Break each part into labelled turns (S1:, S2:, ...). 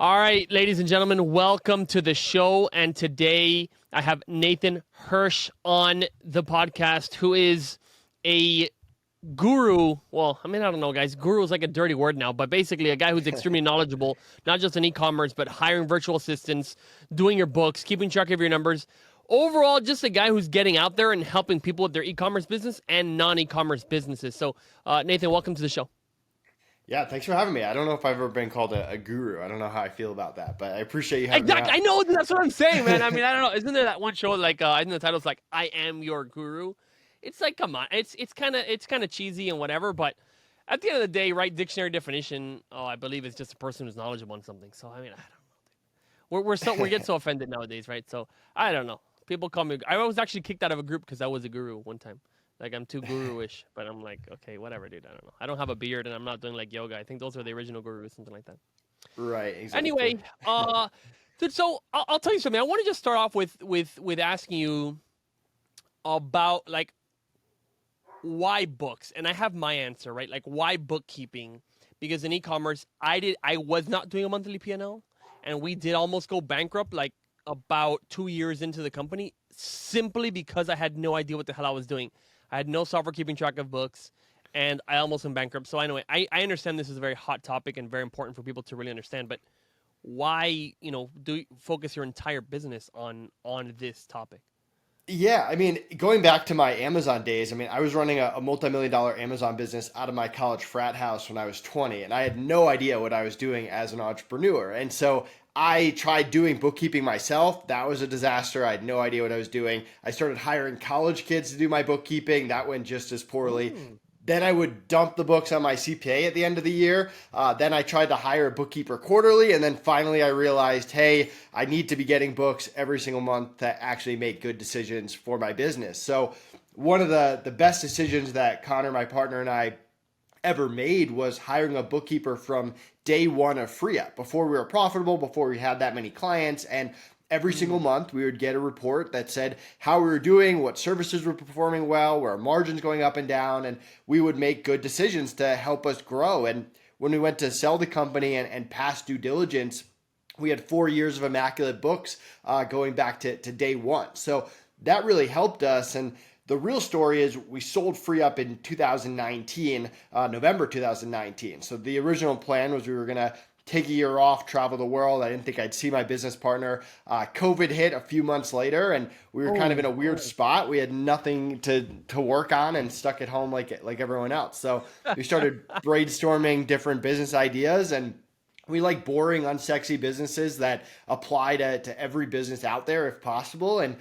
S1: All right, ladies and gentlemen, welcome to the show. And today I have Nathan Hirsch on the podcast, who is a guru. Well, I mean, I don't know, guys. Guru is like a dirty word now, but basically a guy who's extremely knowledgeable, not just in e-commerce, but hiring virtual assistants, doing your books, keeping track of your numbers. Overall, just a guy who's getting out there and helping people with their e-commerce business and non-e-commerce businesses. So, Nathan, welcome to the show.
S2: Yeah, thanks for having me. I don't know if I've ever been called a guru. I don't know how I feel about that, but I appreciate you having me
S1: Exactly.
S2: on.
S1: I know that's what I'm saying, man. I mean, I don't know. Isn't there that one show like I think the title's like "I am your guru"? It's like, come on. It's kind of cheesy and whatever, but at the end of the day, right? Dictionary definition. Oh, I believe it's just a person who's knowledgeable on something. So I mean, I don't know. We get so offended nowadays, right? So I don't know. People call me. I was actually kicked out of a group because I was a guru one time. Like I'm too guru-ish, but I'm like, okay, whatever, dude. I don't know. I don't have a beard and I'm not doing like yoga. I think those are the original gurus, something like that.
S2: Right, exactly.
S1: Anyway, dude, so I'll tell you something. I want to just start off with asking you about like why books, and I have my answer, right? Like why bookkeeping? Because in e-commerce, I was not doing a monthly P&L, and we did almost go bankrupt like about 2 years into the company simply because I had no idea what the hell I was doing. I had no software keeping track of books, and I almost went bankrupt. So anyway, I understand this is a very hot topic and very important for people to really understand, but why do you focus your entire business on this topic?
S2: Yeah, I mean, going back to my Amazon days, I mean, I was running a multi-million dollar Amazon business out of my college frat house when I was 20, and I had no idea what I was doing as an entrepreneur. And so I tried doing bookkeeping myself. That was a disaster. I had no idea what I was doing. I started hiring college kids to do my bookkeeping. That went just as poorly.
S1: Mm.
S2: Then I would dump the books on my CPA at the end of the year. Then I tried to hire a bookkeeper quarterly. And then finally I realized, hey, I need to be getting books every single month that actually make good decisions for my business. So one of the best decisions that Connor, my partner, and I ever made was hiring a bookkeeper from day one of FreeUp, before we were profitable, before we had that many clients. And every single
S1: Mm.
S2: month we would get a report that said how we were doing, what services were performing well, where our margins going up and down, and we would make good decisions to help us grow. And when we went to sell the company and pass due diligence, we had 4 years of immaculate books going back to day one. So that really helped us. And the real story is we sold FreeUp in 2019, November 2019. So the original plan was we were going to take a year off, travel the world. I didn't think I'd see my business partner. COVID hit a few months later, and we were kind of in a weird spot. We had nothing to work on and stuck at home like everyone else. So we started brainstorming different business ideas, and we like boring, unsexy businesses that apply to every business out there if possible. And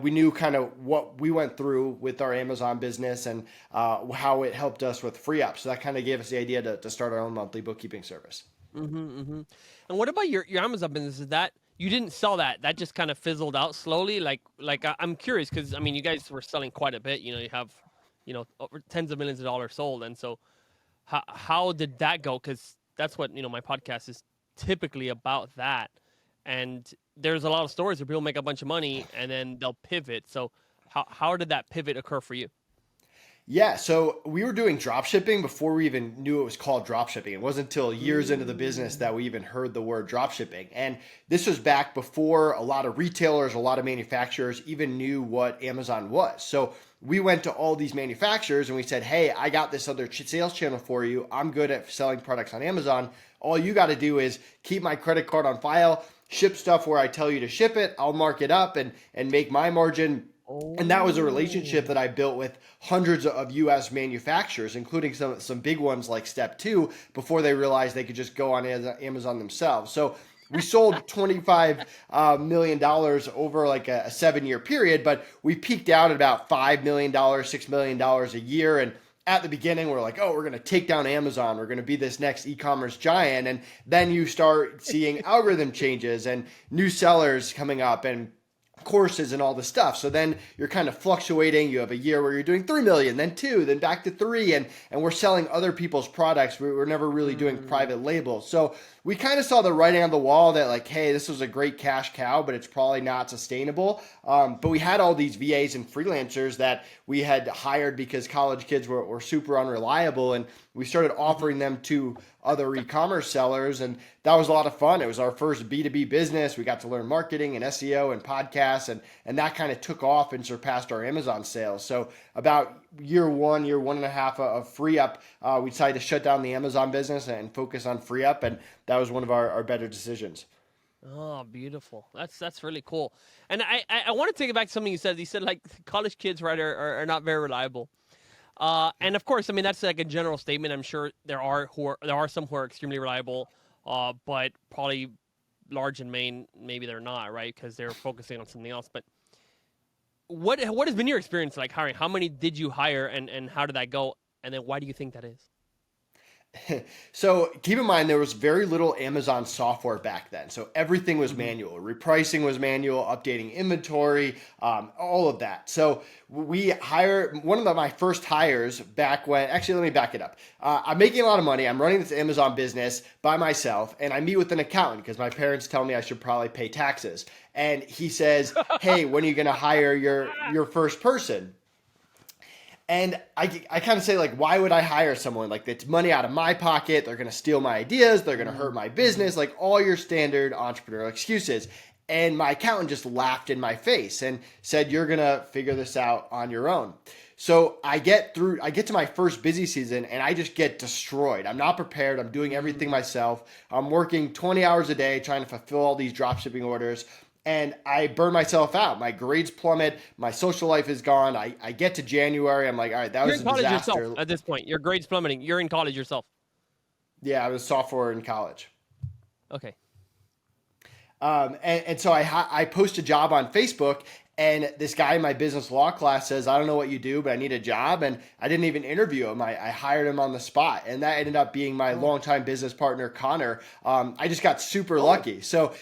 S2: we knew kind of what we went through with our Amazon business and how it helped us with FreeUp. So that kind of gave us the idea to start our own monthly bookkeeping service.
S1: Mm-hmm, mm-hmm. And what about your Amazon business? Is that you didn't sell that? That just kind of fizzled out slowly. I'm curious because I mean, you guys were selling quite a bit. You have, over tens of millions of dollars sold, and so how did that go? Because that's what my podcast is typically about that. And there's a lot of stories where people make a bunch of money and then they'll pivot. So how did that pivot occur for you?
S2: Yeah, so we were doing drop shipping before we even knew it was called drop shipping. It wasn't until years into the business
S1: Mm.
S2: that we even heard the word drop shipping. And this was back before a lot of retailers, a lot of manufacturers even knew what Amazon was. So we went to all these manufacturers and we said, hey, I got this other sales channel for you. I'm good at selling products on Amazon. All you got to do is keep my credit card on file, ship stuff where I tell you to ship it. I'll mark it up and make my margin. And that was a relationship
S1: Oh.
S2: that I built with hundreds of US manufacturers, including some big ones like Step 2, before they realized they could just go on Amazon themselves. So we sold $25 million over like a 7 year period, but we peaked out at about $5 million, $6 million a year. And at the beginning, we're like, oh, we're going to take down Amazon. We're going to be this next e-commerce giant. And then you start seeing algorithm changes and new sellers coming up and courses and all the stuff. So then you're kind of fluctuating. You have a year where you're doing 3 million, then 2, then back to 3. And we're selling other people's products. We're never really doing
S1: Mm.
S2: private labels. So we kind of saw the writing on the wall that like, hey, this was a great cash cow, but it's probably not sustainable. But we had all these VAs and freelancers that we had hired because college kids were super unreliable. And we started offering them to other e-commerce sellers, and that was a lot of fun. It was our first B2B business. We got to learn marketing and SEO and podcasts, and that kind of took off and surpassed our Amazon sales. So about year one and a half of FreeUp, we decided to shut down the Amazon business and focus on FreeUp, and that was one of our better decisions.
S1: Oh, beautiful. That's really cool. And I want to take it back to something you said. You said like college kids, right, are not very reliable. And of course, I mean that's like a general statement. I'm sure there are some who are extremely reliable, but probably large and main maybe they're not, right? Because they're focusing on something else. But what has been your experience like hiring? How many did you hire, and how did that go? And then why do you think that is?
S2: So keep in mind, there was very little Amazon software back then. So everything was manual. Repricing was manual, updating inventory, all of that. So we hired one of my first hires back when, actually, let me back it up. I'm making a lot of money. I'm running this Amazon business by myself, and I meet with an accountant because my parents tell me I should probably pay taxes. And he says, hey, when are you going to hire your first person? And I kind of say, like, why would I hire someone? Like, it's money out of my pocket. They're going to steal my ideas. They're going to hurt my business. Like, all your standard entrepreneurial excuses. And my accountant just laughed in my face and said, you're going to figure this out on your own. So I get to my first busy season and I just get destroyed. I'm not prepared. I'm doing everything myself. I'm working 20 hours a day trying to fulfill all these drop shipping orders. And I burn myself out. My grades plummet. My social life is gone. I get to January. I'm like, all right, that was a disaster.
S1: You're in college yourself at this point. Your grades plummeting. You're in college yourself.
S2: Yeah, I was a sophomore in college.
S1: Okay.
S2: And so I post a job on Facebook, and this guy in my business law class says, I don't know what you do, but I need a job. And I didn't even interview him. I hired him on the spot. And that ended up being my longtime business partner, Connor. I just got super lucky. So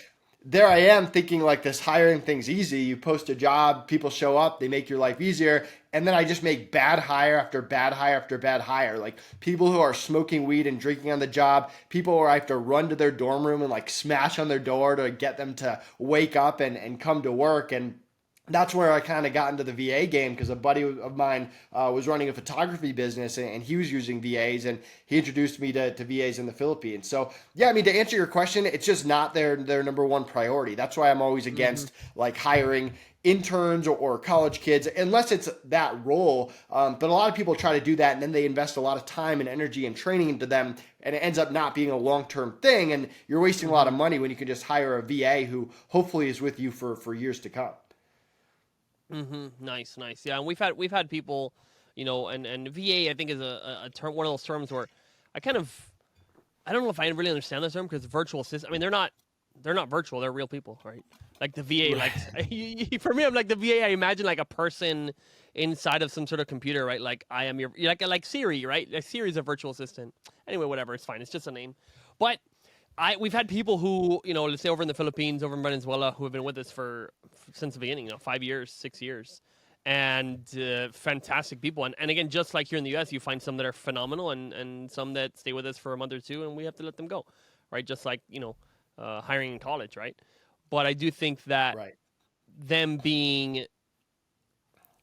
S2: there I am thinking like this hiring thing's easy. You post a job, people show up, they make your life easier. And then I just make bad hire after bad hire after bad hire. Like people who are smoking weed and drinking on the job, people who I have to run to their dorm room and like smash on their door to get them to wake up and come to work. And that's where I kind of got into the VA game because a buddy of mine was running a photography business and he was using VAs and he introduced me to VAs in the Philippines. So yeah, I mean, to answer your question, it's just not their number one priority. That's why I'm always against like hiring interns or college kids, unless it's that role. But a lot of people try to do that and then they invest a lot of time and energy and training into them. And it ends up not being a long-term thing. And you're wasting a lot of money when you can just hire a VA who hopefully is with you for years to come.
S1: Nice. Yeah, and we've had people, you know, and VA I think is a term, one of those terms where I don't know if I really understand this term because virtual assistants. I mean, they're not virtual; they're real people, right? Like the VA, like for me, I'm like the VA. I imagine like a person inside of some sort of computer, right? Like I am like Siri, right? Like Siri's a virtual assistant. Anyway, whatever, it's fine. It's just a name, but. We've had people who, you know, let's say over in the Philippines, over in Venezuela, who have been with us since the beginning, you know, 5 years, 6 years, and fantastic people. And again, just like here in the U.S., you find some that are phenomenal and some that stay with us for a month or two, and we have to let them go, right? Just like, you know, hiring in college, right? But I do think that them being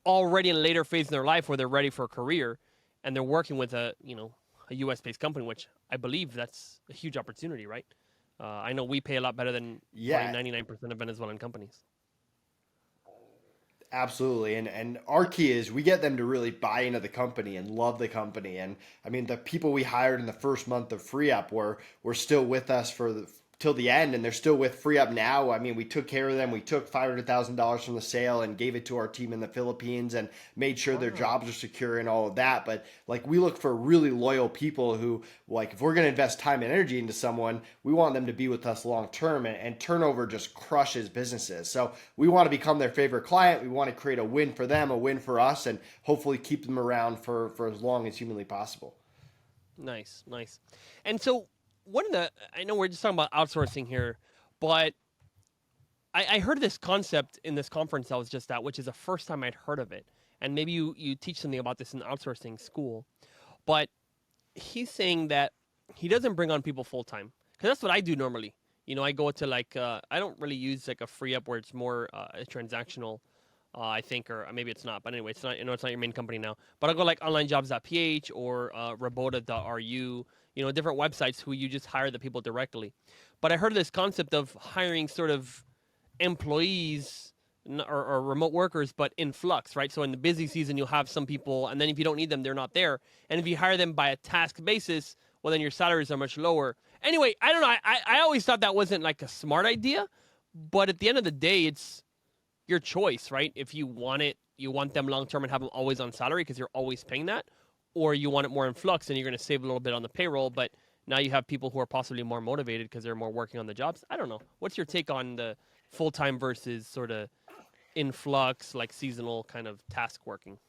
S1: already in a later phase in their life where they're ready for a career and they're working with a U.S.-based company, which I believe that's a huge opportunity, right? I know we pay a lot better than 99% of Venezuelan companies.
S2: Absolutely. And our key is we get them to really buy into the company and love the company. And I mean, the people we hired in the first month of FreeUp were still with us till the end, and they're still with FreeUp now. I mean, we took care of them. We took $500,000 from the sale and gave it to our team in the Philippines and made sure their jobs are secure and all of that. But like, we look for really loyal people who, like, if we're going to invest time and energy into someone, we want them to be with us long term, and turnover just crushes businesses. So we want to become their favorite client. We want to create a win for them, a win for us, and hopefully keep them around for as long as humanly possible.
S1: Nice. And so, I know we're just talking about outsourcing here, but I heard this concept in this conference I was just at, which is the first time I'd heard of it. And maybe you teach something about this in outsourcing school. But he's saying that he doesn't bring on people full time, because that's what I do normally. You know, I go to like I don't really use like a FreeUp where it's more transactional. I think, or maybe it's not. But anyway, it's not. It's not your main company now. But I'll go like onlinejobs.ph or Robota.ru. Different websites who you just hire the people directly. But I heard this concept of hiring sort of employees or remote workers, but in flux, right? So in the busy season, you'll have some people, and then if you don't need them, they're not there. And if you hire them by a task basis, well, then your salaries are much lower. Anyway, I don't know. I always thought that wasn't like a smart idea, but at the end of the day, it's your choice, right? If you want it, you want them long term and have them always on salary because you're always paying that, or you want it more in flux and you're going to save a little bit on the payroll, but now you have people who are possibly more motivated because they're more working on the jobs. I don't know. What's your take on the full-time versus sort of in flux, like seasonal kind of task working?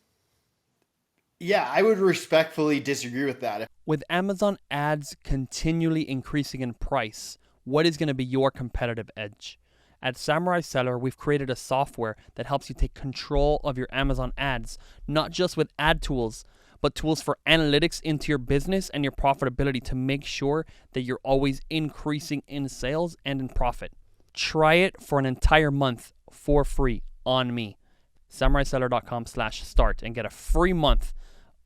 S2: Yeah, I would respectfully disagree with that.
S3: With Amazon ads continually increasing in price, what is going to be your competitive edge? At Samurai Seller, we've created a software that helps you take control of your Amazon ads, not just with ad tools, but tools for analytics into your business and your profitability to make sure that you're always increasing in sales and in profit. Try it for an entire month for free on me. SamuraiSeller.com/start and get a free month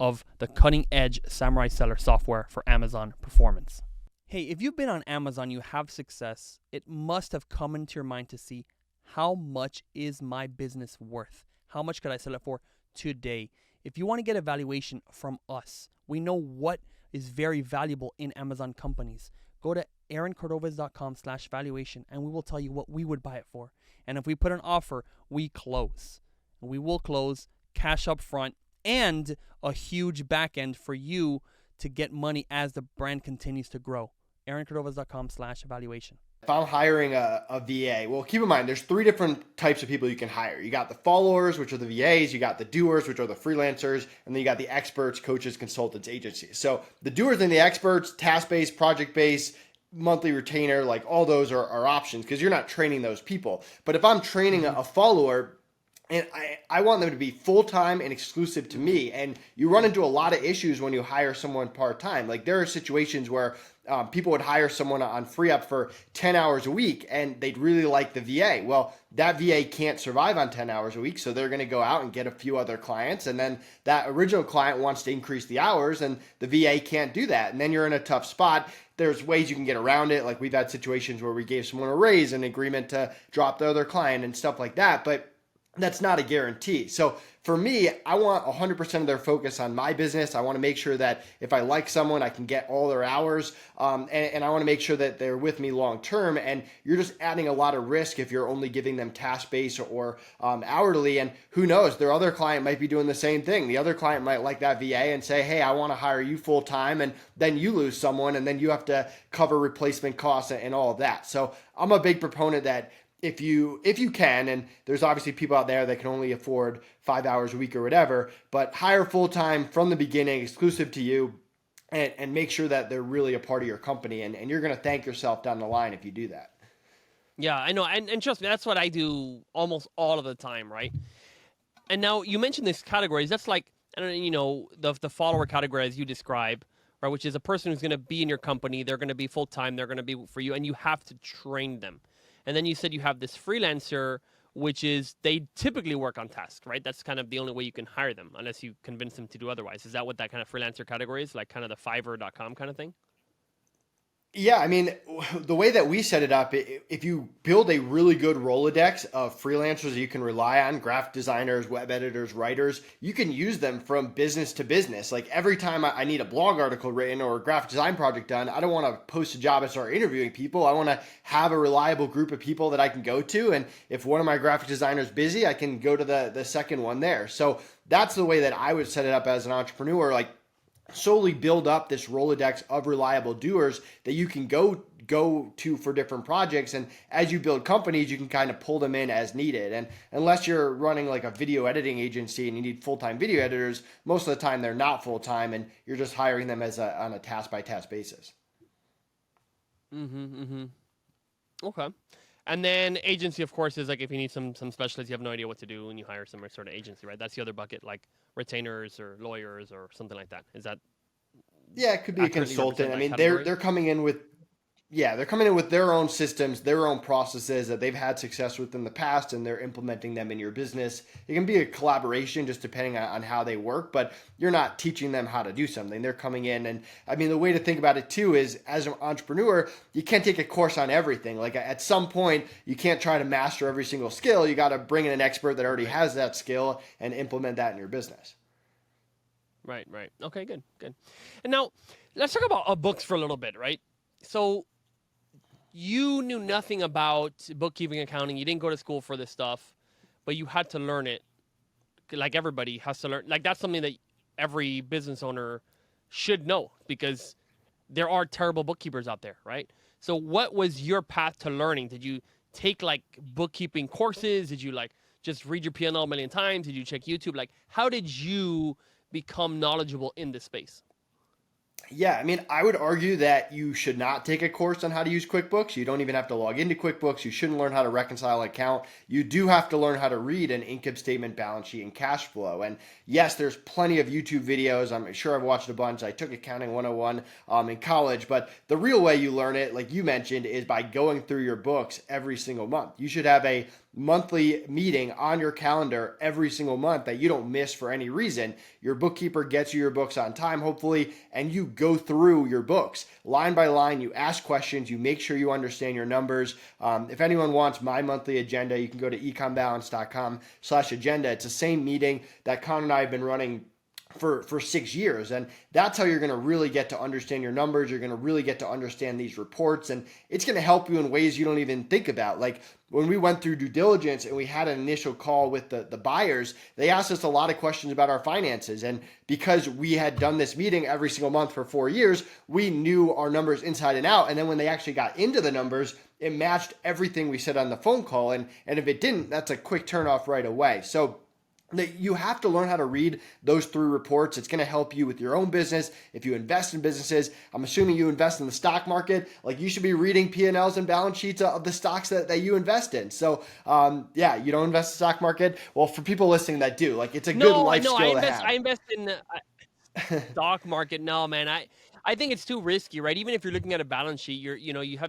S3: of the cutting edge Samurai Seller software for Amazon performance. Hey, if you've been on Amazon, you have success, it must have come into your mind to see how much is my business worth? How much could I sell it for today? If you want to get a valuation from us, we know what is very valuable in Amazon companies. Go to aaroncordovez.com/valuation and we will tell you what we would buy it for. And if we put an offer, we close. And we will close cash up front and a huge back end for you to get money as the brand continues to grow. aaroncordovez.com/valuation.
S2: If I'm hiring a VA, well, keep in mind, there's 3 different types of people you can hire. You got the followers, which are the VAs. You got the doers, which are the freelancers. And then you got the experts, coaches, consultants, agencies. So the doers and the experts, task-based, project-based, monthly retainer, like all those are options because you're not training those people. But if I'm training a follower, and I want them to be full-time and exclusive to me. And you run into a lot of issues when you hire someone part-time. Like there are situations where people would hire someone on FreeUp for 10 hours a week and they'd really like the VA. Well, that VA can't survive on 10 hours a week. So they're going to go out and get a few other clients. And then that original client wants to increase the hours and the VA can't do that. And then you're in a tough spot. There's ways you can get around it. Like we've had situations where we gave someone a raise, an agreement to drop the other client and stuff like that. But that's not a guarantee. So for me, I want 100% of their focus on my business. I want to make sure that if I like someone, I can get all their hours. And I want to make sure that they're with me long term. And you're just adding a lot of risk if you're only giving them task-based or hourly. And who knows, their other client might be doing the same thing. The other client might like that VA and say, hey, I want to hire you full time. And then you lose someone and then you have to cover replacement costs and all of that. So I'm a big proponent that if you can, and there's obviously people out there that can only afford 5 hours a week or whatever, but hire full-time from the beginning, exclusive to you, and make sure that they're really a part of your company. And you're going to thank yourself down the line if you do that.
S1: Yeah, I know. And trust me, that's what I do almost all of the time, right? And now you mentioned these categories. That's like, I don't know, the follower category as you describe, right? Which is a person who's going to be in your company. They're going to be full-time. They're going to be for you, and you have to train them. And then you said you have this freelancer, which is they typically work on tasks, right? That's kind of the only way you can hire them, unless you convince them to do otherwise. Is that what that kind of freelancer category is, like kind of the Fiverr.com kind of thing?
S2: Yeah, I mean, the way that we set it up, if you build a really good Rolodex of freelancers that you can rely on, graphic designers, web editors, writers, you can use them from business to business. Like every time I need a blog article written or a graphic design project done, I don't want to post a job and start interviewing people. I want to have a reliable group of people that I can go to. And if one of my graphic designers is busy, I can go to the second one there. So that's the way that I would set it up as an entrepreneur. Like, solely build up this Rolodex of reliable doers that you can go to for different projects. And as you build companies, you can kind of pull them in as needed. And unless you're running like a video editing agency and you need full-time video editors, most of the time they're not full-time and you're just hiring them on a task-by-task basis.
S1: Okay. And then agency, of course, is like if you need some specialists, you have no idea what to do, and you hire some sort of agency, right? That's the other bucket, like retainers or lawyers or something like that. Is that?
S2: Yeah, it could be a consultant. I mean, they're coming in with Yeah, they're coming in with their own systems, their own processes that they've had success with in the past, and they're implementing them in your business. It can be a collaboration just depending on how they work, but you're not teaching them how to do something. They're coming in, and I mean, the way to think about it too is as an entrepreneur, you can't take a course on everything. Like at some point, you can't try to master every single skill. You got to bring in an expert that already has that skill and implement that in your business.
S1: Right. Okay, good. And now let's talk about books for a little bit, right? So you knew nothing about bookkeeping, accounting. You didn't go to school for this stuff, but you had to learn it. Like everybody has to learn. Like that's something that every business owner should know because there are terrible bookkeepers out there, right? So what was your path to learning? Did you take like bookkeeping courses? Did you like just read your P&L a million times? Did you check YouTube? Like how did you become knowledgeable in this space?
S2: Yeah, I mean, I would argue that you should not take a course on how to use QuickBooks. You don't even have to log into QuickBooks. You shouldn't learn how to reconcile an account. You do have to learn how to read an income statement, balance sheet, and cash flow. And yes, there's plenty of YouTube videos. I'm sure I've watched a bunch. I took Accounting 101 in college, but the real way you learn it, like you mentioned, is by going through your books every single month. You should have a monthly meeting on your calendar every single month that you don't miss for any reason. Your bookkeeper gets you your books on time, hopefully, and you go through your books line by line. You ask questions, you make sure you understand your numbers. If anyone wants my monthly agenda, you can go to ecombalance.com/agenda. It's the same meeting that Con and I have been running for 6 years. And that's how you're going to really get to understand your numbers. You're going to really get to understand these reports, and it's going to help you in ways you don't even think about. Like when we went through due diligence and we had an initial call with the buyers, they asked us a lot of questions about our finances. And because we had done this meeting every single month for 4 years, we knew our numbers inside and out. And then when they actually got into the numbers, it matched everything we said on the phone call. And if it didn't, that's a quick turnoff right away. So you have to learn how to read those through reports. It's going to help you with your own business. If you invest in businesses, I'm assuming you invest in the stock market, like you should be reading P&Ls and balance sheets of the stocks that you invest in. So yeah, you don't invest in the stock market. Well, for people listening that do, like it's a good life skill to have.
S1: I invest in the stock market. No, man, I think it's too risky, right? Even if you're looking at a balance sheet,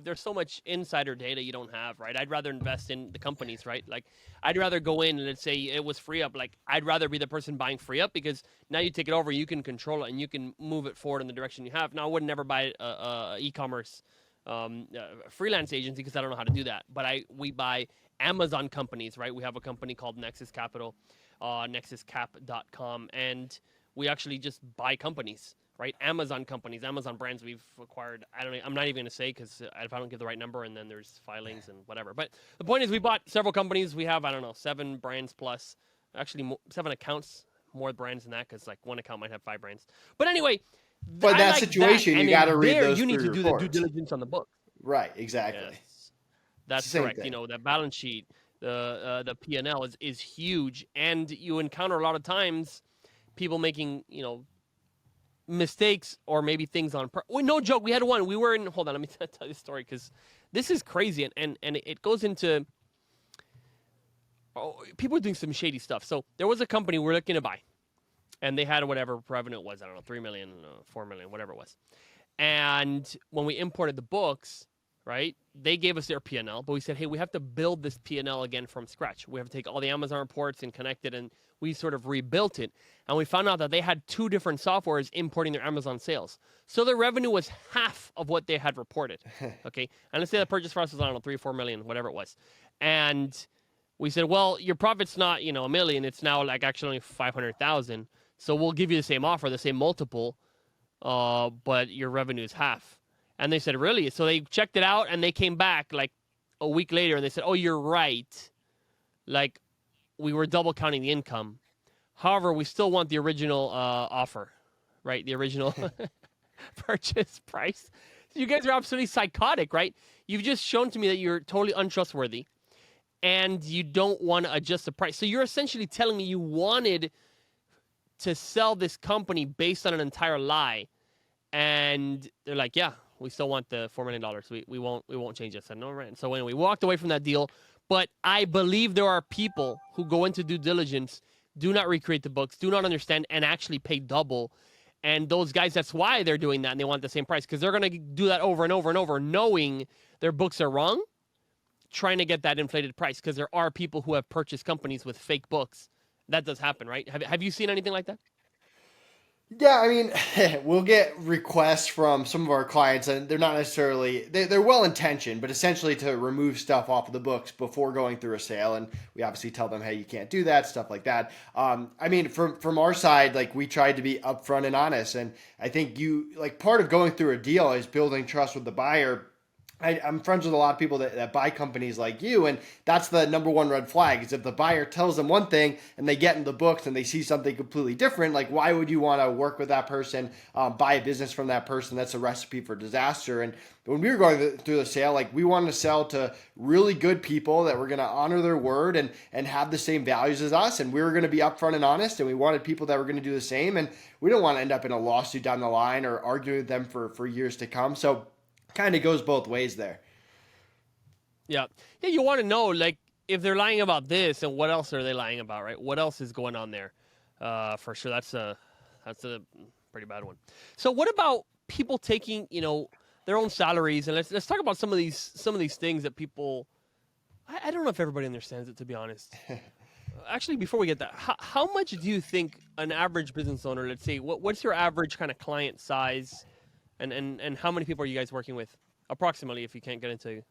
S1: there's so much insider data you don't have, right? I'd rather invest in the companies, right? Like I'd rather go in and let's say it was free up. Like I'd rather be the person buying free up because now you take it over, you can control it and you can move it forward in the direction you have. Now I would never buy a e-commerce freelance agency because I don't know how to do that. But we buy Amazon companies, right? We have a company called Nexus Capital, nexuscap.com, and we actually just buy companies. Right, Amazon companies, Amazon brands we've acquired. I'm not even going to say because if I don't give the right number, and then there's filings and whatever. But the point is, we bought several companies. We have 7 brands plus, actually 7 accounts, more brands than that because like one account might have 5 brands. But anyway,
S2: but in that situation, you got to read those.
S1: You need to do
S2: reports.
S1: the due diligence on the book.
S2: Right, exactly.
S1: Yes. That's correct. Thing. The balance sheet, the P&L is huge, and you encounter a lot of times people making mistakes or maybe things on no joke. We had one. We were in. Hold on, let me tell you the story because this is crazy and it goes into people doing some shady stuff. So there was a company we were looking to buy, and they had whatever revenue it was. I don't know, 3 million, 4 million, whatever it was. And when we imported the books, right, they gave us their P&L, but we said, hey, we have to build this P&L again from scratch. We have to take all the Amazon reports and connect it, and we sort of rebuilt it. And we found out that they had 2 different softwares importing their Amazon sales. So their revenue was half of what they had reported. Okay. And let's say the purchase price was, 3 or 4 million, whatever it was. And we said, well, your profit's not, $1 million. It's now like actually only 500,000. So we'll give you the same offer, the same multiple, but your revenue is half. And they said, really? So they checked it out and they came back like a week later and they said, oh, you're right. Like we were double counting the income. However, we still want the original offer, right? The original purchase price. You guys are absolutely psychotic, right? You've just shown to me that you're totally untrustworthy and you don't want to adjust the price. So you're essentially telling me you wanted to sell this company based on an entire lie. And they're like, yeah, we still want the $4 million. We won't change it. I said, no, right. So anyway, we walked away from that deal. But I believe there are people who go into due diligence, do not recreate the books, do not understand, and actually pay double. And those guys, that's why they're doing that, and they want the same price because they're going to do that over and over and over, knowing their books are wrong, trying to get that inflated price because there are people who have purchased companies with fake books. That does happen, right? Have you seen anything like that?
S2: Yeah, I mean, we'll get requests from some of our clients, and they're not necessarily they're well intentioned, but essentially to remove stuff off of the books before going through a sale. And we obviously tell them, hey, you can't do that, stuff like that. I mean, from our side, like we tried to be upfront and honest, and I think part of going through a deal is building trust with the buyer. I'm friends with a lot of people that buy companies like you, and that's the number one red flag is if the buyer tells them one thing and they get in the books and they see something completely different, like why would you want to work with that person, buy a business from that person? That's a recipe for disaster. And when we were going through the sale, like we wanted to sell to really good people that were going to honor their word and have the same values as us, and we were going to be upfront and honest, and we wanted people that were going to do the same, and we don't want to end up in a lawsuit down the line or arguing with them for years to come. So kind of goes both ways there.
S1: Yeah. You want to know, like, if they're lying about this, and what else are they lying about, right? What else is going on there? For sure, that's a pretty bad one. So, what about people taking, their own salaries? And let's talk about some of these things that people. I don't know if everybody understands it, to be honest. Actually, before we get that, how much do you think an average business owner, let's say, what's your average kind of client size? And how many people are you guys working with approximately, if you can't get into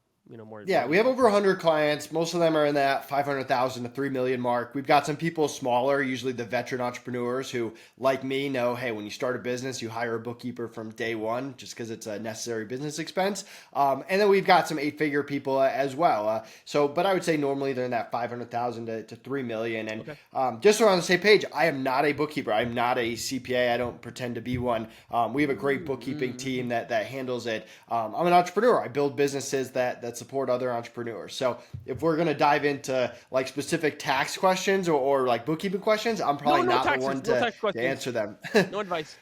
S1: more?
S2: Yeah, we have over 100 clients. Most of them are in that 500,000 to 3 million mark. We've got some people smaller, usually the veteran entrepreneurs who, like me, know, hey, when you start a business, you hire a bookkeeper from day one just because it's a necessary business expense. And then we've got some 8-figure people as well. But I would say normally they're in that 500,000 to 3 million. And okay. Just so we're on the same page, I am not a bookkeeper. I'm not a CPA. I don't pretend to be one. We have a great bookkeeping team that handles it. I'm an entrepreneur. I build businesses that support other entrepreneurs. So if we're going to dive into like specific tax questions or like bookkeeping questions, I'm probably not the one to answer them.
S1: No advice.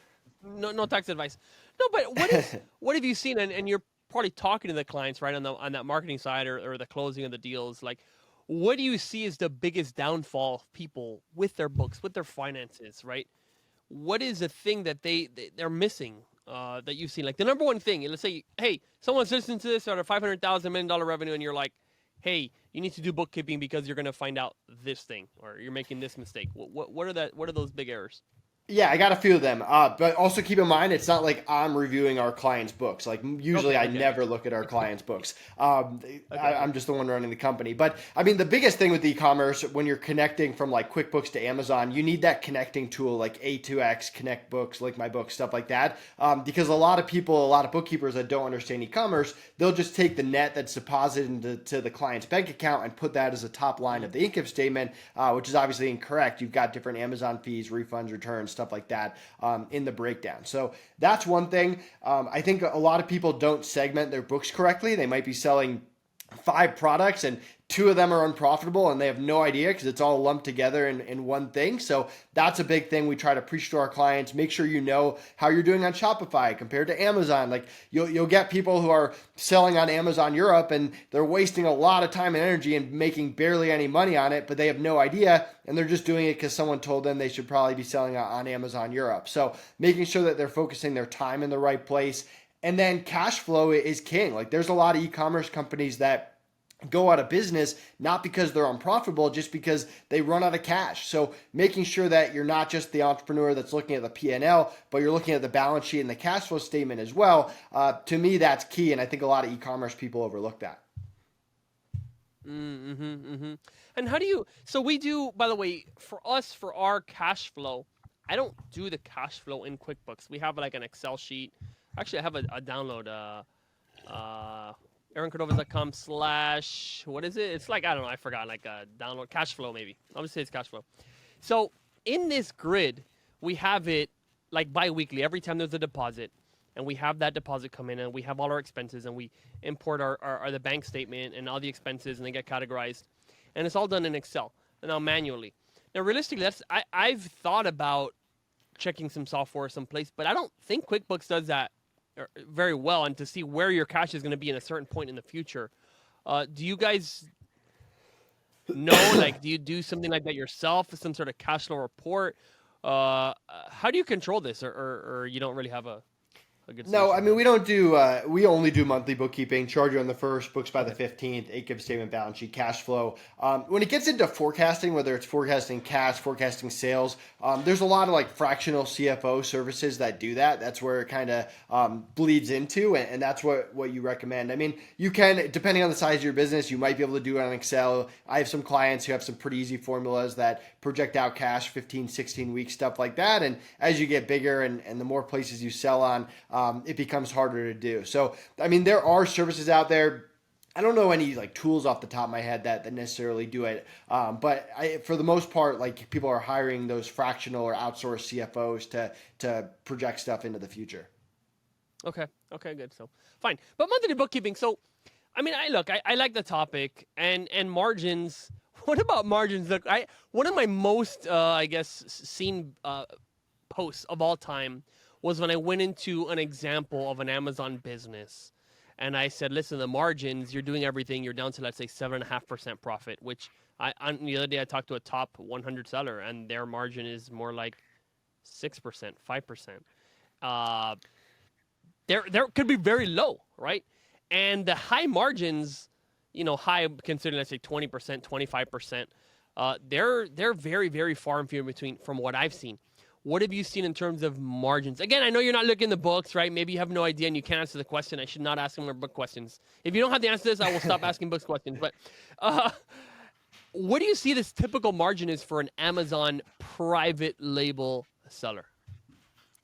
S1: No tax advice. No, but what have you seen? And you're probably talking to the clients, right, on that marketing side or the closing of the deals. Like, what do you see as the biggest downfall of people with their books, with their finances, right? What is the thing that they're missing? That you've seen, like the number one thing, let's say, hey, someone's listening to this at a $500,000 $1 million revenue, and you're like, hey, you need to do bookkeeping because you're going to find out this thing, or you're making this mistake. What are those big errors?
S2: Yeah, I got a few of them. But also keep in mind, it's not like I'm reviewing our clients' books. Like usually I never look at our clients' books. I'm just the one running the company. But I mean, the biggest thing with e-commerce, when you're connecting from like QuickBooks to Amazon, you need that connecting tool like A2X, Connect Books, Like My Books, stuff like that. Because a lot of bookkeepers that don't understand e-commerce, they'll just take the net that's deposited into the client's bank account and put that as a top line of the income statement, which is obviously incorrect. You've got different Amazon fees, refunds, returns, stuff like that in the breakdown. So that's one thing. I think a lot of people don't segment their books correctly. They might be selling 5 products and 2 of them are unprofitable and they have no idea because it's all lumped together in one thing. So that's a big thing we try to preach to our clients. Make sure you know how you're doing on Shopify compared to Amazon. Like you'll get people who are selling on Amazon Europe and they're wasting a lot of time and energy and making barely any money on it, but they have no idea and they're just doing it because someone told them they should probably be selling on Amazon Europe. So making sure that they're focusing their time in the right place. And then cash flow is king. Like there's a lot of e-commerce companies that go out of business, not because they're unprofitable, just because they run out of cash. So making sure that you're not just the entrepreneur that's looking at the P&L, but you're looking at the balance sheet and the cash flow statement as well. To me, that's key. And I think a lot of e-commerce people overlook that.
S1: And how do you, so we do, by the way, for our cash flow, I don't do the cash flow in QuickBooks. We have like an Excel sheet. Actually, I have a download, AaronCordovez.com / what is it? It's like, I don't know, I forgot, like a download, cash flow maybe. I'll just say it's cash flow. So in this grid, we have it like bi-weekly, every time there's a deposit, and we have that deposit come in, and we have all our expenses, and we import our the bank statement and all the expenses, and they get categorized. And it's all done in Excel, and now manually. Now, realistically, I've thought about checking some software someplace, but I don't think QuickBooks does that very well, and to see where your cash is going to be in a certain point in the future. Do you guys know, like, do you do something like that yourself, some sort of cash flow report? How do you control this, or you don't really have a good
S2: No,
S1: solution?
S2: I mean, we don't do, we only do monthly bookkeeping, charge you on the 1st, books by the 15th, income statement, balance sheet, cash flow. When it gets into forecasting, whether it's forecasting cash, forecasting sales, there's a lot of like fractional CFO services that do that. That's where it kind of bleeds into, and that's what you recommend. I mean, you can, depending on the size of your business, you might be able to do it on Excel. I have some clients who have some pretty easy formulas that project out cash 15, 16 weeks, stuff like that. And as you get bigger and the more places you sell on, it becomes harder to do. So, I mean, there are services out there. I don't know any like tools off the top of my head that necessarily do it. But for the most part, like people are hiring those fractional or outsourced CFOs to project stuff into the future.
S1: Okay, good. So fine, but monthly bookkeeping. So, I mean, I like the topic and margins. What about margins? Look, one of my most I guess seen posts of all time was when I went into an example of an Amazon business. And I said, listen, the margins, you're doing everything. You're down to, let's say, 7.5% profit, which on the other day I talked to a top 100 seller, and their margin is more like 6%, 5%. There could be very low, right? And the high margins, high considering, let's say, 20%, 25%, they're very, very far and few in between from what I've seen. What have you seen in terms of margins? Again, I know you're not looking in the books, right? Maybe you have no idea and you can't answer the question. I should not ask more book questions. If you don't have the answer to this, I will stop asking books questions. But what do you see this typical margin is for an Amazon private label seller?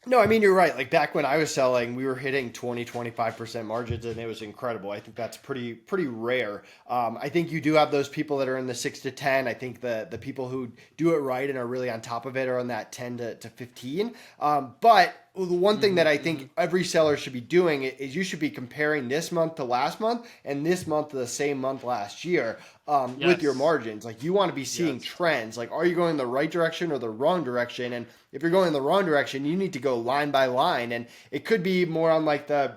S2: No, I mean, you're right. Like back when I was selling, we were hitting 20, 25% margins and it was incredible. I think that's pretty rare. I think you do have those people that are in the 6 to 10. I think the people who do it right and are really on top of it are on that 10 to 15. But the one thing that I think every seller should be doing is you should be comparing this month to last month and this month to the same month last year with your margins. Like you want to be seeing trends. Like, are you going the right direction or the wrong direction? And if you're going in the wrong direction, you need to go line by line. And it could be more on like the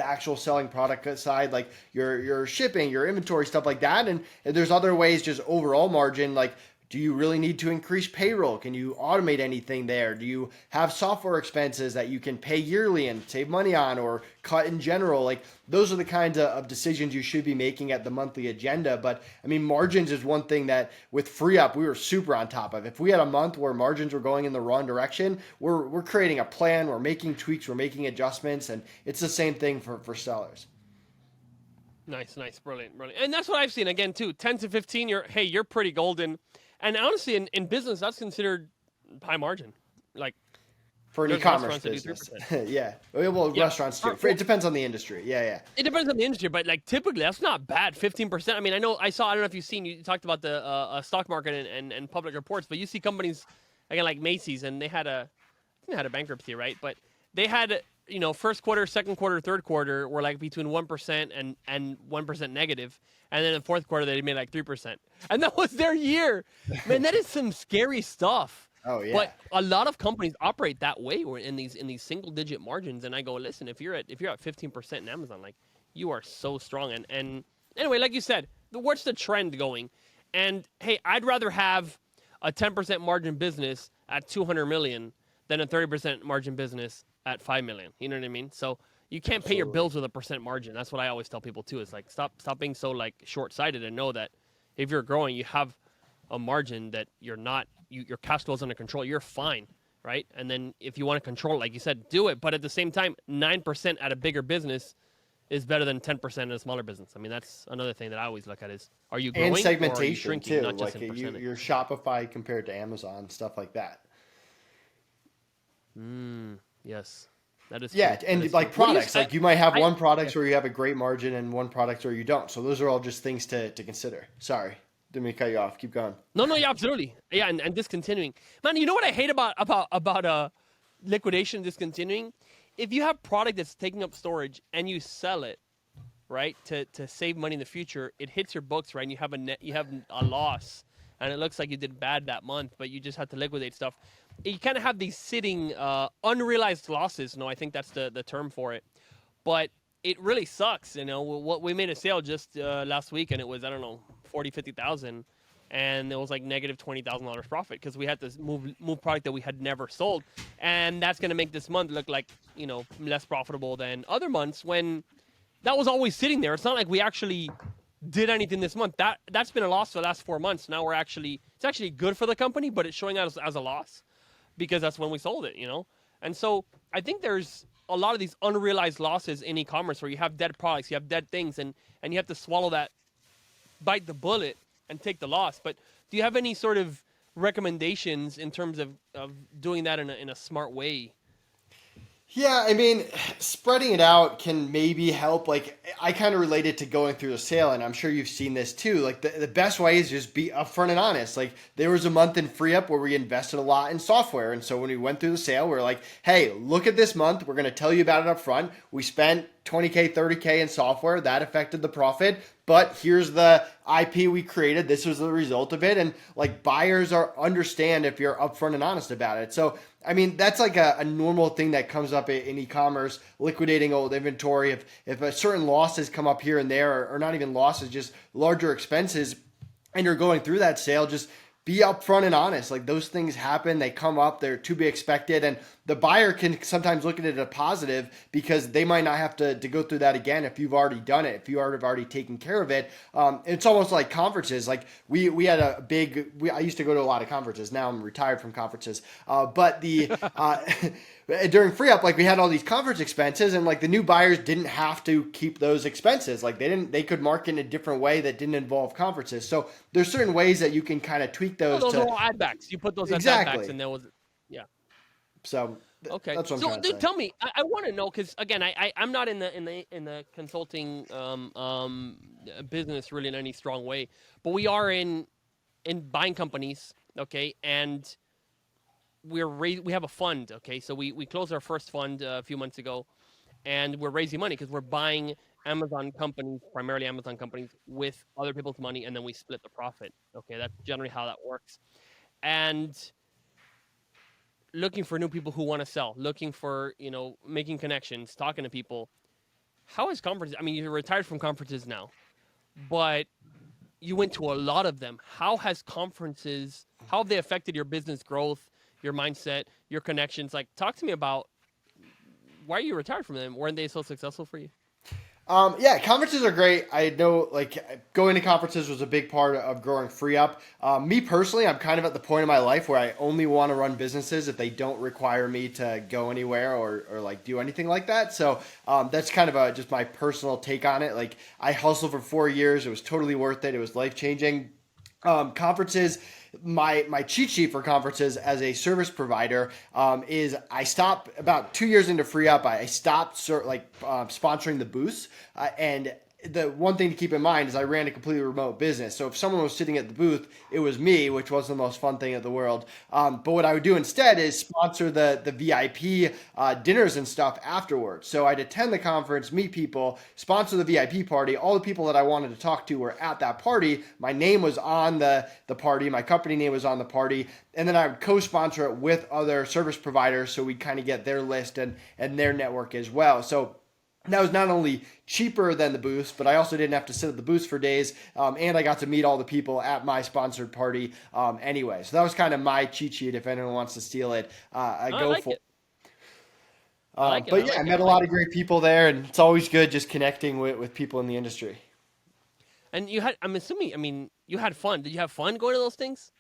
S2: actual selling product side, like your shipping, your inventory, stuff like that. And there's other ways, just overall margin, like, do you really need to increase payroll? Can you automate anything there? Do you have software expenses that you can pay yearly and save money on or cut in general? Like those are the kinds of decisions you should be making at the monthly agenda. But I mean, margins is one thing that with FreeUp, we were super on top of. If we had a month where margins were going in the wrong direction, we're creating a plan, we're making tweaks, we're making adjustments. And it's the same thing for sellers.
S1: Nice. Brilliant. And that's what I've seen again too. 10 to 15, you're pretty golden. And honestly, in business, that's considered high margin. Like
S2: for an e-commerce business. Yeah. Well, restaurants too. It depends on the industry. Yeah.
S1: It depends on the industry, but like typically that's not bad. 15%. I mean, I don't know if you've seen, you talked about the stock market and public reports, but you see companies again like Macy's, and I think they had a bankruptcy, right? But they had, first quarter, second quarter, third quarter were like between 1% and 1% negative. And then in the fourth quarter, they made like 3%. And that was their year. Man, that is some scary stuff.
S2: Oh, yeah.
S1: But a lot of companies operate that way, or in these single digit margins. And I go, listen, if you're at 15% in Amazon, like you are so strong. And anyway, like you said, what's the trend going? And hey, I'd rather have a 10% margin business at 200 million than a 30% margin business at 5 million. You know what I mean? So you can't pay your bills with a percent margin. That's what I always tell people too. Is like stop being so like short-sighted and know that if you're growing, you have a margin that you're not. Your cash flow is under control. You're fine, right? And then if you want to control it, like you said, do it. But at the same time, 9% at a bigger business is better than 10% in a smaller business. I mean, that's another thing that I always look at is, are you growing
S2: and segmentation
S1: or are you shrinking,
S2: too,
S1: not just
S2: like
S1: in percentage?
S2: your Shopify compared to Amazon, stuff like that.
S1: Yes. That is
S2: yeah,
S1: true.
S2: and like products, like you might have one product where you have a great margin and one product where you don't. So those are all just things to consider. Sorry, didn't mean to cut you off. Keep going.
S1: No, yeah, absolutely. Yeah, and discontinuing. Man, you know what I hate about liquidation discontinuing? If you have product that's taking up storage and you sell it, right, to save money in the future, it hits your books, right, and you have a loss, and it looks like you did bad that month, but you just had to liquidate stuff. You kind of have these sitting unrealized losses. I think that's the term for it. But it really sucks. What we made a sale just last week, and it was, I don't know, 40,000, 50,000. and it was like negative $20,000 profit because we had to move product that we had never sold, and that's going to make this month look like, less profitable than other months when that was always sitting there. It's not like we actually did anything this month. That's been a loss for the last 4 months. Now it's actually good for the company, but it's showing out as a loss because that's when we sold it, And so I think there's a lot of these unrealized losses in e-commerce where you have dead products, you have dead things, and you have to swallow that, bite the bullet, and take the loss. But do you have any sort of recommendations in terms of doing that in a smart way?
S2: Yeah, I mean, spreading it out can maybe help. Like, I kind of relate it to going through a sale, and I'm sure you've seen this too. Like, the best way is just be upfront and honest. Like, there was a month in Free Up where we invested a lot in software. And so when we went through the sale, we are like, hey, look at this month. We're going to tell you about it up front. We spent $20K, $30K in software. That affected the profit. But here's the IP we created. This was the result of it. And like, buyers understand if you're upfront and honest about it. So, I mean, that's like a normal thing that comes up in e-commerce, liquidating old inventory. If a certain losses come up here and there, or not even losses, just larger expenses, and you're going through that sale, just be upfront and honest. Like, those things happen, they come up, they're to be expected. And the buyer can sometimes look at it as a positive because they might not have to go through that again if you've already done it, if you have already taken care of it. It's almost like conferences. Like, we had I used to go to a lot of conferences. Now I'm retired from conferences. But during Free Up, like, we had all these conference expenses, and like, the new buyers didn't have to keep those expenses. Like, they could market in a different way that didn't involve conferences. So there's certain ways that you can kind of tweak those.
S1: Those are all add backs. You put those as add backs, and there was, yeah.
S2: So
S1: okay.
S2: That's what I'm trying to say.
S1: Tell me, I want to know, because again, I'm not in the consulting business really in any strong way, but we are in buying companies, okay, and we have a fund, okay, so we closed our first fund a few months ago, and we're raising money because we're buying Amazon companies, primarily Amazon companies, with other people's money, and then we split the profit. Okay, that's generally how that works, and looking for new people who want to sell, looking for, making connections, talking to people. How is conferences? I mean, you're retired from conferences now, but you went to a lot of them. How have they affected your business growth, your mindset, your connections? Like, talk to me about why you retired from them. Weren't they so successful for you?
S2: Yeah, conferences are great. I know, like, going to conferences was a big part of growing Free Up. Me personally, I'm kind of at the point in my life where I only want to run businesses if they don't require me to go anywhere or like do anything like that. So that's kind of just my personal take on it. Like, I hustled for 4 years. It was totally worth it. It was life-changing. Conferences, my cheat sheet for conferences as a service provider is I stopped about 2 years into Free Up. I stopped sponsoring the booths, and the one thing to keep in mind is I ran a completely remote business. So if someone was sitting at the booth, it was me, which was the most fun thing in the world. But what I would do instead is sponsor the VIP dinners and stuff afterwards. So I'd attend the conference, meet people, sponsor the VIP party. All the people that I wanted to talk to were at that party. My name was on the party. My company name was on the party. And then I would co-sponsor it with other service providers, so we'd kind of get their list and their network as well. So that was not only cheaper than the booths, but I also didn't have to sit at the booths for days, and I got to meet all the people at my sponsored party anyway. So that was kind of my cheat sheet. If anyone wants to steal it, go for it. But yeah, I met a lot of great people there, and it's always good just connecting with people in the industry.
S1: And I'm assuming, you had fun. Did you have fun going to those things?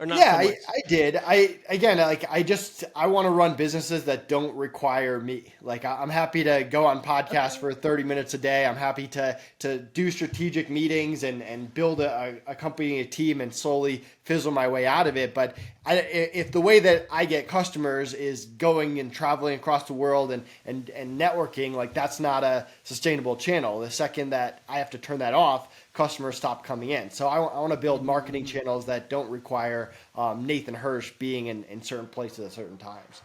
S1: Or not
S2: Yeah,
S1: so much?
S2: I did. I want to run businesses that don't require me. Like, I'm happy to go on podcasts for 30 minutes a day. I'm happy to do strategic meetings and build a company, a team, and slowly fizzle my way out of it. But if the way that I get customers is going and traveling across the world and networking, like, that's not a sustainable channel. The second that I have to turn that off, customers stop coming in. So I want to build marketing channels that don't require Nathan Hirsch being in certain places at certain times.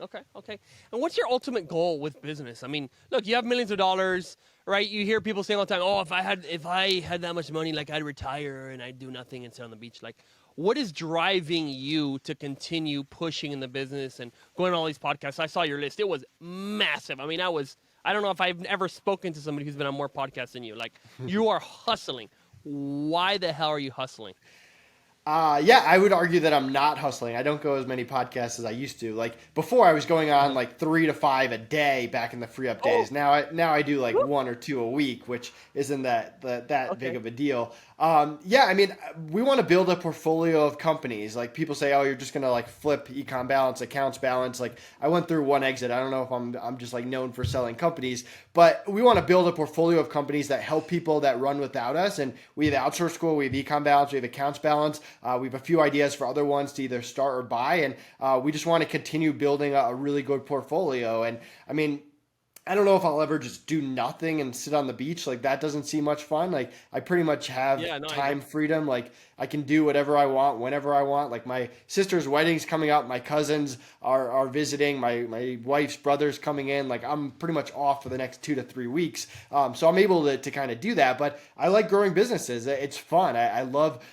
S1: Okay. And what's your ultimate goal with business? I mean, look, you have millions of dollars, right? You hear people saying all the time, "Oh, if I had that much money, like, I'd retire and I'd do nothing and sit on the beach." Like, what is driving you to continue pushing in the business and going on all these podcasts? I saw your list; it was massive. I mean, I don't know if I've ever spoken to somebody who's been on more podcasts than you. Like, you are hustling. why the hell are you hustling?
S2: Yeah, I would argue that I'm not hustling. I don't go as many podcasts as I used to. Like before, I was going on like 3 to 5 a day back in the free up days. Now I do like 1 or 2 a week, which isn't that big of a deal. Yeah, I mean, we want to build a portfolio of companies. Like people say, oh, you're just gonna like flip EcomBalance, AccountsBalance. Like I went through one exit. I don't know if I'm just like known for selling companies, but we want to build a portfolio of companies that help people that run without us. And we have Outsource School, we have EcomBalance, we have AccountsBalance. We have a few ideas for other ones to either start or buy, and we just want to continue building a really good portfolio. And I mean, I don't know if I'll ever just do nothing and sit on the beach. Like that doesn't seem much fun. Like I pretty much have time freedom. Like I can do whatever I want, whenever I want. Like my sister's wedding's coming up. My cousins are visiting. My wife's brother's coming in. Like I'm pretty much off for the next 2 to 3 weeks. So I'm able to kind of do that. But I like growing businesses. It's fun. I love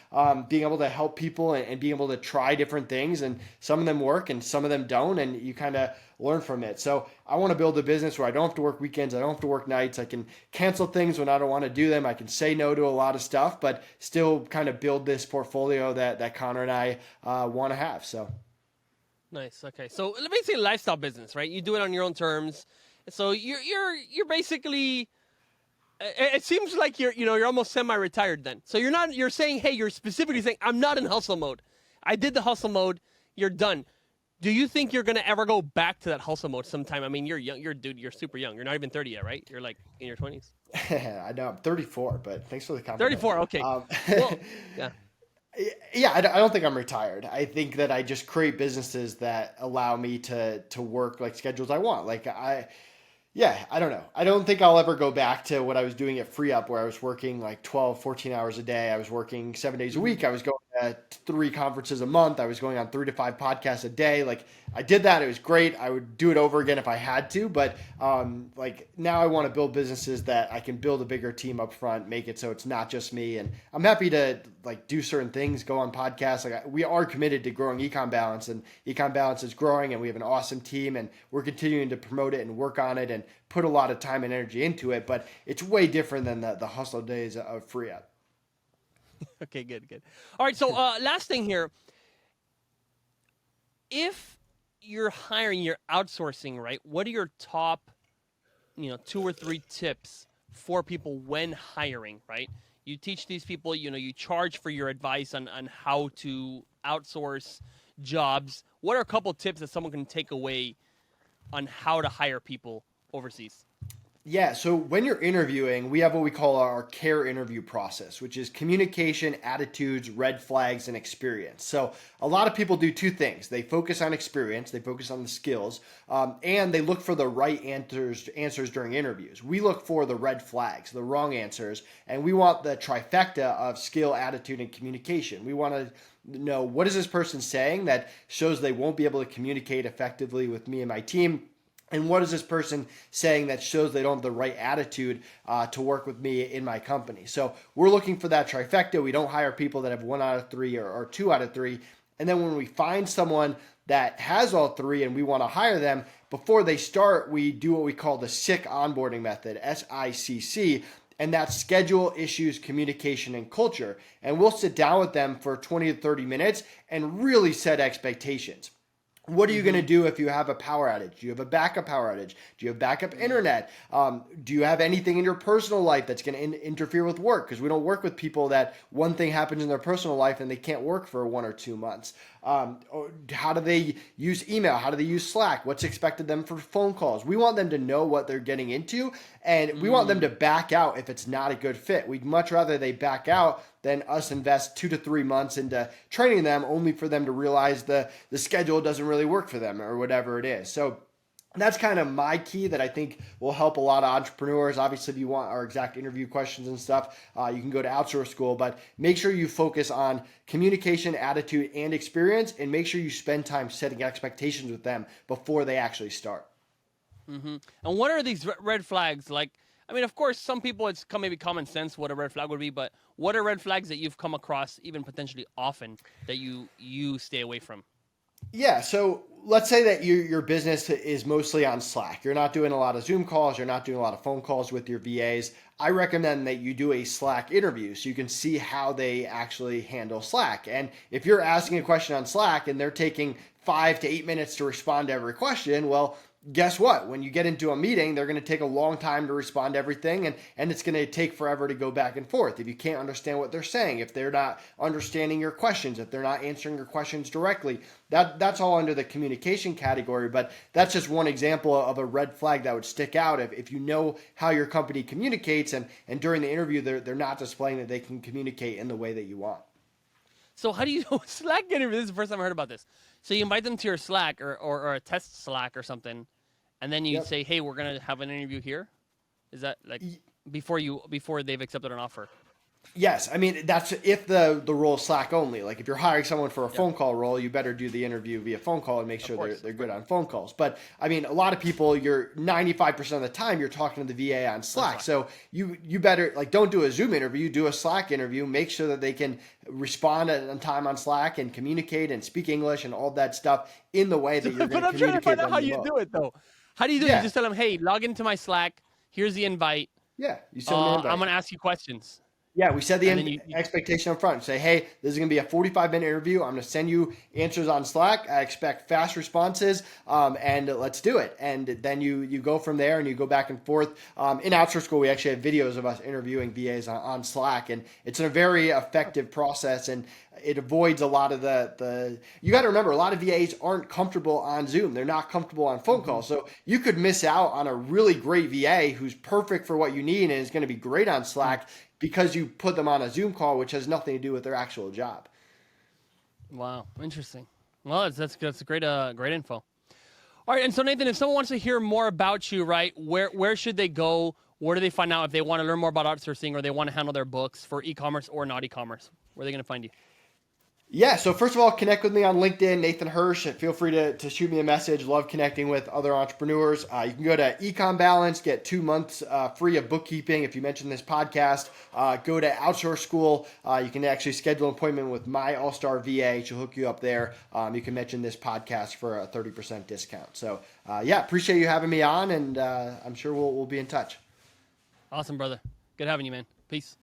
S2: being able to help people and being able to try different things. And some of them work and some of them don't. And you kind of learn from it. So I want to build a business where I don't have to work weekends. I don't have to work nights. I can cancel things when I don't want to do them. I can say no to a lot of stuff, but still kind of build this portfolio that Connor and I want to have. So
S1: nice. Okay. So let me say lifestyle business, right? You do it on your own terms. So you're basically, it seems like you're almost semi-retired then. So you're saying, hey, you're specifically saying, I'm not in hustle mode. I did the hustle mode. You're done. Do you think you're gonna ever go back to that hustle mode sometime? I mean, you're young. You're super young. You're not even 30 yet, right? You're like in your 20s.
S2: I know I'm 34, but thanks for the compliment.
S1: 34. Okay. Well, yeah.
S2: Yeah, I don't think I'm retired. I think that I just create businesses that allow me to work like schedules I want. I don't know. I don't think I'll ever go back to what I was doing at FreeUp, where I was working like 12, 14 hours a day. I was working 7 days a week. I was going to 3 conferences a month. I was going on 3 to 5 podcasts a day. Like I did that. It was great. I would do it over again if I had to. But like now I want to build businesses that I can build a bigger team up front, make it so it's not just me. And I'm happy to like do certain things, go on podcasts. Like we are committed to growing EcomBalance, and EcomBalance is growing, and we have an awesome team, and we're continuing to promote it and work on it and put a lot of time and energy into it. But it's way different than the hustle days of FreeUp.
S1: Okay, good. All right, so last thing here. If you're hiring, you're outsourcing, right? What are your top, 2 or 3 tips for people when hiring, right? You teach these people, you charge for your advice on how to outsource jobs. What are a couple tips that someone can take away on how to hire people overseas?
S2: Yeah, so when you're interviewing, we have what we call our CARE interview process, which is communication, attitudes, red flags, and experience. So a lot of people do 2 things. They focus on experience, they focus on the skills, and they look for the right answers during interviews. We look for the red flags, the wrong answers, and we want the trifecta of skill, attitude, and communication. We want to know, what is this person saying that shows they won't be able to communicate effectively with me and my team? And what is this person saying that shows they don't have the right attitude to work with me in my company? So we're looking for that trifecta. We don't hire people that have 1 out of 3 or 2 out of 3. And then when we find someone that has all 3 and we want to hire them, before they start, we do what we call the SICK onboarding method, SICC. And that's schedule, issues, communication, and culture. And we'll sit down with them for 20 to 30 minutes and really set expectations. What are you going to do if you have a power outage? Do you have a backup power outage? Do you have backup internet? Do you have anything in your personal life that's going to interfere with work? Because we don't work with people that one thing happens in their personal life and they can't work for 1 or 2 months. How do they use email? How do they use Slack? What's expected them for phone calls? We want them to know what they're getting into, and we want them to back out if it's not a good fit. We'd much rather they back out than us invest 2 to 3 months into training them only for them to realize the schedule doesn't really work for them or whatever it is. So that's kind of my key that I think will help a lot of entrepreneurs. Obviously, if you want our exact interview questions and stuff, you can go to Outsource School, but make sure you focus on communication, attitude, and experience, and make sure you spend time setting expectations with them before they actually start.
S1: Mm-hmm. And what are these red flags? Like, I mean, of course, some people, it's maybe common sense what a red flag would be, but what are red flags that you've come across even potentially often that you stay away from?
S2: Yeah. So let's say that your business is mostly on Slack. You're not doing a lot of Zoom calls. You're not doing a lot of phone calls with your VAs. I recommend that you do a Slack interview so you can see how they actually handle Slack. And if you're asking a question on Slack and they're taking 5 to 8 minutes to respond to every question, well, guess what? When you get into a meeting, they're going to take a long time to respond to everything, and it's going to take forever to go back and forth. If you can't understand what they're saying, if they're not understanding your questions, if they're not answering your questions directly, that's all under the communication category. But that's just one example of a red flag that would stick out if you know how your company communicates, and during the interview, they're not displaying that they can communicate in the way that you want.
S1: So how do you do Slack interview? This is the first time I heard about this. So you invite them to your Slack or a test Slack or something, and then you
S2: Yep.
S1: say, "Hey, we're gonna have an interview here." Is that like before they've accepted an offer?
S2: Yes, I mean that's if the role is Slack only. Like if you're hiring someone for a phone call role, you better do the interview via phone call and make sure they're good on phone calls. But I mean, a lot of people, you're 95% of the time you're talking to the VA on Slack. So you better like don't do a Zoom interview, do a Slack interview. Make sure that they can respond on time on Slack and communicate and speak English and all that stuff in the way that you're going
S1: But
S2: to
S1: I'm trying to
S2: communicate
S1: find out
S2: them
S1: how
S2: the
S1: you
S2: most.
S1: do it though. How do you do it?
S2: Yeah.
S1: You just tell them, "Hey, log into my Slack. Here's the invite.
S2: Yeah, you send them an invite.
S1: I'm gonna ask you questions."
S2: Yeah, we set the
S1: And then you
S2: expectation up front. Say, hey, this is going to be a 45-minute interview. I'm going to send you answers on Slack. I expect fast responses, and let's do it. And then you go from there, and you go back and forth. In Outsource School, we actually have videos of us interviewing VAs on Slack, and it's a very effective process, and it avoids a lot of the you got to remember, a lot of VAs aren't comfortable on Zoom. They're not comfortable on phone calls. So you could miss out on a really great VA who's perfect for what you need and is going to be great on Slack because you put them on a Zoom call, which has nothing to do with their actual job.
S1: Wow, interesting. Well, that's great great info. All right, and so Nathan, if someone wants to hear more about you, right, where should they go? Where do they find out if they want to learn more about outsourcing or they want to handle their books for e-commerce or not e-commerce? Where are they going to find you?
S2: Yeah, so first of all, connect with me on LinkedIn, Nathan Hirsch. Feel free to shoot me a message. Love connecting with other entrepreneurs. You can go to EcomBalance, get 2 months free of bookkeeping if you mention this podcast. Go to Outsource School. You can actually schedule an appointment with my all-star VA. She'll hook you up there. You can mention this podcast for a 30% discount. So yeah, appreciate you having me on, and I'm sure we'll be in touch.
S1: Awesome, brother. Good having you, man. Peace.